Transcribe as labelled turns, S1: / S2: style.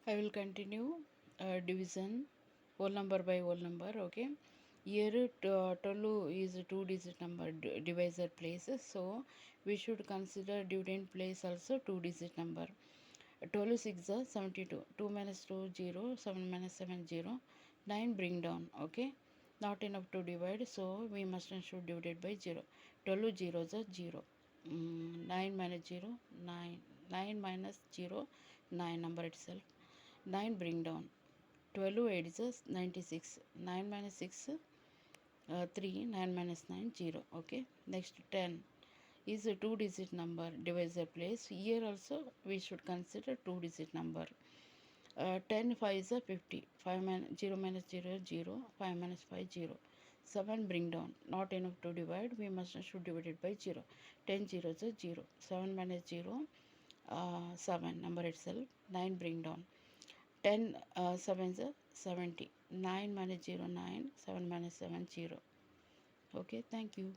S1: I will continue division whole number by whole number. Okay, here 12 is a two-digit number divisor places, so we should consider dividend place also two-digit number. 12 6 is 72. 2 minus 2 0. 7 minus 7 0. 9 bring down. Okay, not enough to divide, so we must and should divide it by 0. 12 zeros are 0. 9 minus 0 9. 9 minus 0 9 number itself. 9 bring down. 12 8 is 96. 9 minus 6 3. 9 minus 9 0. Okay, next 10 is a two digit number divisor place. Here also we should consider two digit number. 10 5 is a 50. 5 0 minus 0 0. 5 minus 5 0. 7 bring down. Not enough to divide, we must should divide it by 0. 10 0 is a 0. 7 minus 0 7 number itself. 9 bring down. 10 7 is a 70. 9 minus 0 9. 7 minus 7 0. Okay, thank you.